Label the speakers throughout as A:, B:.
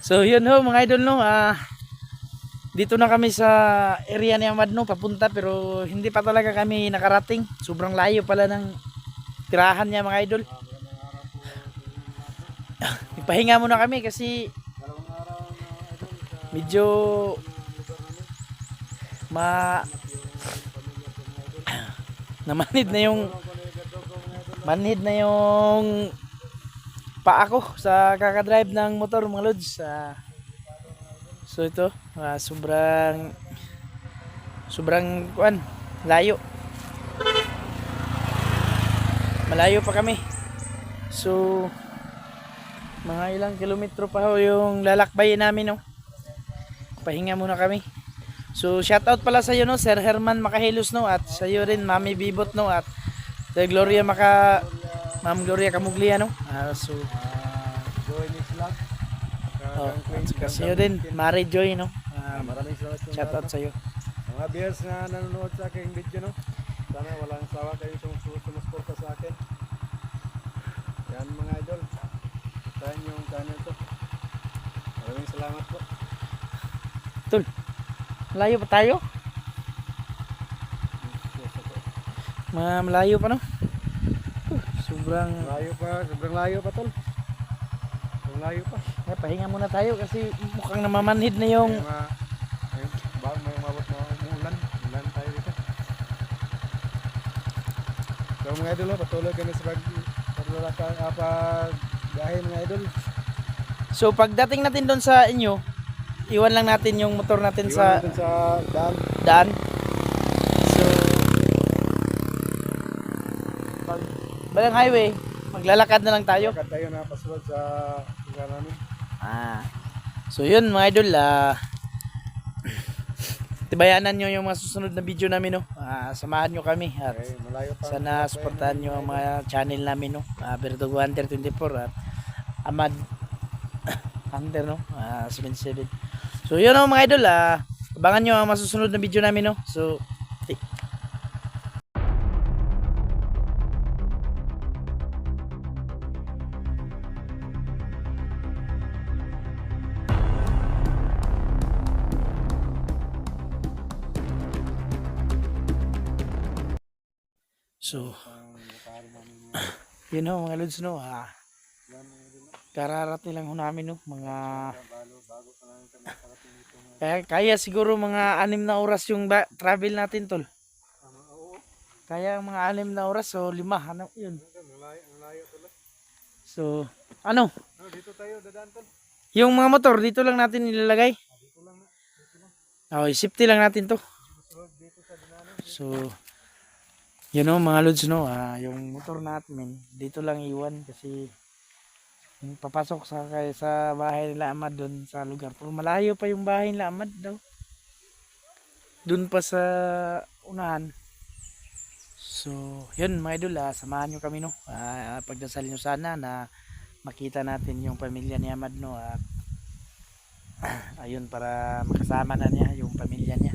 A: So yun ho mga idol no, dito na kami sa area ni Ahmad no, papunta pero hindi pa talaga kami nakarating. Sobrang layo pala ng tirahan niya mga idol. Ipahinga muna kami kasi medyo ma namanhid na yung manhid na yung paa ko sa kakadrive ng motor mga lods. So ito, sobrang kuan, layo. Malayo pa kami. So mga ilang kilometro pa ho yung lalakbayin namin no. Pahinga muna kami. So shout out pala sa iyo no, Sir Herman Makahilos no, at sa iyo rin Mami Bibot no, at Sir Gloria Ma'am Gloria Camuglia no. So
B: Joy Mix Vlog.
A: at saka sa iyo din Mari Joy no.
B: Maraming salamat po.
A: Shout out sa iyo.
B: Mga viewers na nanonood sa aking video no. Sana walang sawa kayo sumusuporta sa akin. Yan mga idol. Tahan yung channel to. Maraming salamat po.
A: Tol, malayo pa tayo? Malayo pa no? Sobrang
B: layo pa tol. Sobrang layo pa.
A: pahinga muna tayo kasi mukhang namamanhid na yung
B: May umabot na umulan. Ulan tayo dito. So mga idol, patuloy kami sa pagbiyahe mga idol.
A: So pagdating natin doon sa inyo, iwan lang natin yung motor natin sa daan. So pag balang highway, maglalakad na lang tayo.
B: Lakad tayo na pasunod sa lugar namin.
A: So yun mga idol, tibayanan nyo yung mga susunod na video namin no. Samahan nyo kami at
B: Okay, malayo pa.
A: sana supportahan nyo ang mga channel namin no. Verdugo Hunter 24 at Ahmad Hunter no, 77. So yun no mga idol, abangan nyo ang masusunod na video namin no. So yun no mga lods no, kararating lang ho namin no, mga kaya siguro mga 6 na oras yung travel natin tol. Kaya mga 6 na oras o 5 ano yun.
B: Malayo tol.
A: So ano,
B: Dito tayo dadaan tol.
A: yung mga motor dito lang natin ilalagay. Okay, safety lang natin to. So yun know, mga lods no, yung motor natin dito lang iwan kasi yung papasok sa bahay nila Ahmad doon sa lugar. Pero malayo pa yung bahay nila Ahmad daw. Doon pa sa unahan. So yun mga idol, samahan nyo kami no. Pagdasal nyo sana na makita natin yung pamilya ni Ahmad no. Ayun, para makasama na niya yung pamilya niya.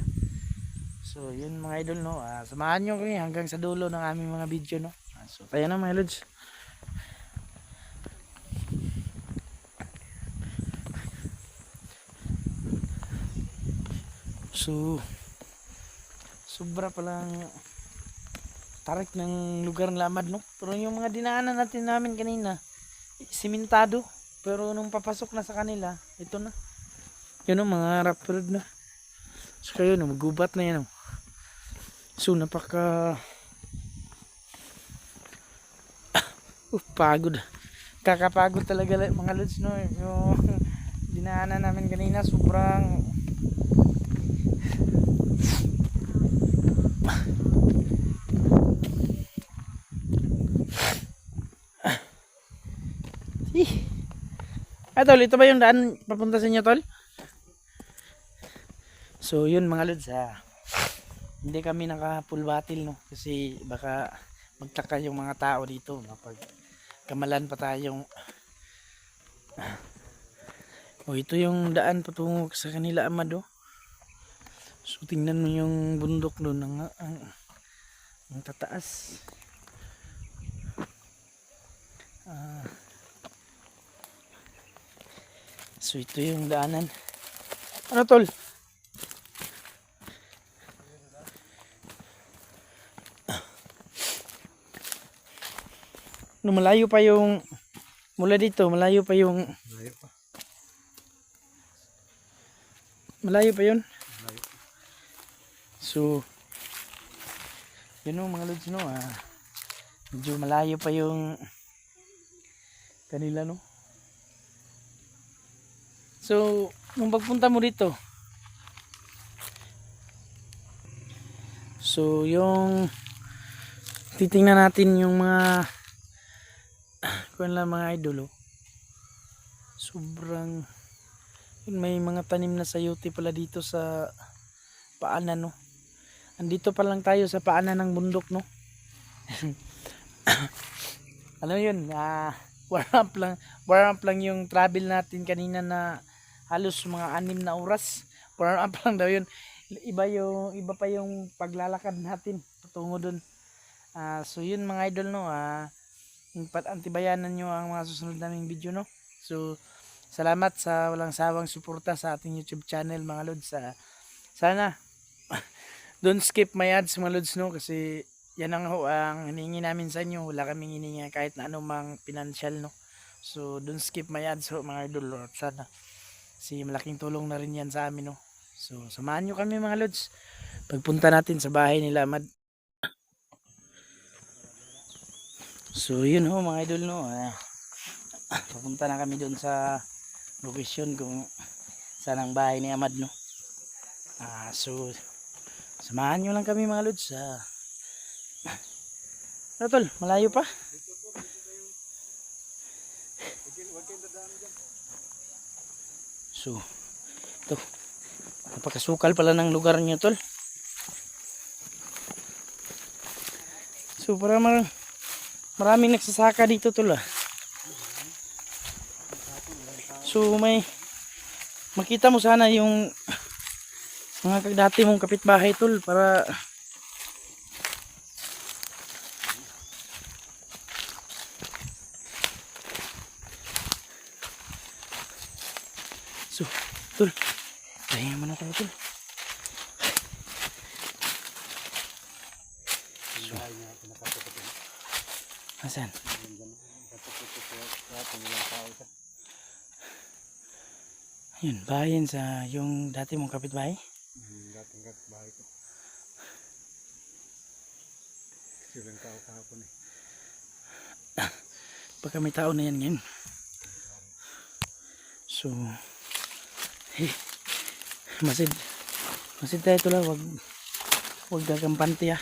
A: So yun mga idol no, samahan nyo kami hanggang sa dulo ng aming mga video no. So tayo na mga lods. So sobra palang tarik ng lugar ng Lamad no. Pero yung mga dinaanan namin kanina, simentado. Pero nung papasok na sa kanila, ito na. Yun o, mga rough road na. So kayo no, magubat na yan o. So napaka pagod. Kakapagod talaga mga lods no. Yung dinaanan namin kanina sobrang tol, ito ba yung daan papunta sa inyo tol? So yun mga lods, hindi kami naka full battle no, kasi baka magtaka yung mga tao dito kapag kamalan pa tayong ito yung daan patungo sa kanila Ahmad oh. So tingnan mo yung bundok doon ang tataas. So ito yung daanan. Ano tol? No, malayo pa yung mula dito, malayo pa yung
B: Layo pa.
A: malayo pa yun.
B: Layo.
A: So yun o mga lods no, medyo malayo pa yung kanila no. So nung pagpunta mo dito, so yung titingnan natin yung mga kung lang mga idol oh. Sobrang yun, may mga tanim na sayote pala dito sa paanan no. Andito pa lang tayo sa paanan ng bundok no. Ano yun, warm up lang yung travel natin kanina na halos mga 6 na oras. Warm up lang daw yun. Iba pa yung paglalakad natin patungo dun. So yun mga idol no, antibayanan nyo ang mga susunod naming video no. So salamat sa walang sawang suporta sa ating YouTube channel mga lods. Sana don't skip my ads mga lods no, kasi yan ang hinihingi namin sa inyo. Wala kaming hinihingi kahit na anumang financial no. So don't skip my ads ho mga idol. Sana malaking tulong na rin yan sa amin no. So samahan nyo kami mga lods pagpunta natin sa bahay nila Amad. So yun ho mga idol no, papunta na kami doon sa location kung saan ang bahay ni Amad no. So samahan nyo lang kami mga lods. Ano tol, malayo pa? So ito, napakasukal pala ng lugar nyo tol. So para maraming nagsasaka dito tol So makita mo sana yung mga dati mong kapitbahay tol para so tol, kaya mo na tayo tol. Asan? Yun, bahayin sa yung dati mong kapitbahay.
B: Dating bahay ko. Silang tao kahapon eh.
A: Pagka may tao na yan ngayon. So, masid tayo ito lang. Wag gagampante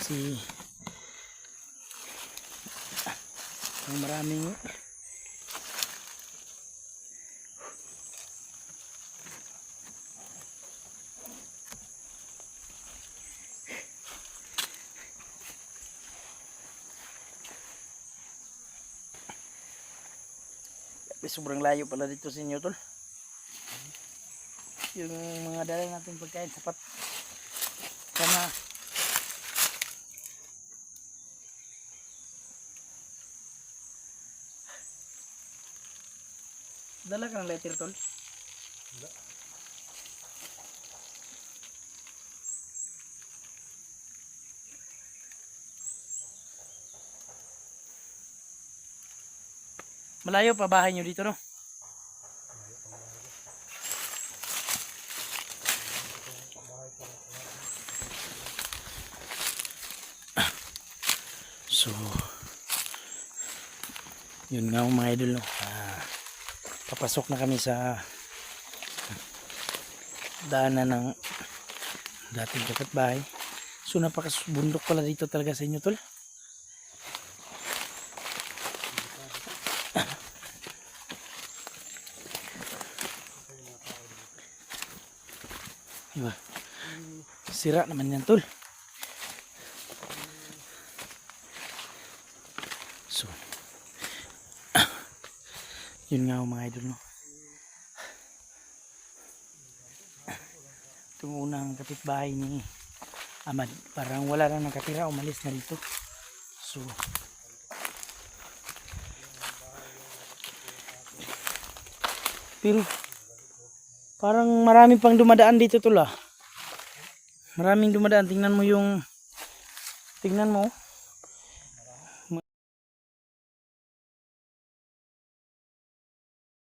A: Kasi ang maraming sobrang layo pala dito sa inyo tol. Yung mga dala natin pagkain sapat sana. Dala ka ng letter tol?
B: Wala.
A: Malayo pa bahay nyo dito no? So yun nga mga idol no. Papasok na kami sa daanan ng dating kapitbahay. So napakabundok pala dito talaga sa inyo tol. Diba? Sira naman yan tol. So yun nga mga idol no. Itong unang kapitbahay ni Amad, parang wala na nakatira, umalis na dito. So, pero parang marami pang dumadaan dito tol ah. Maraming dumadaan. Tingnan mo.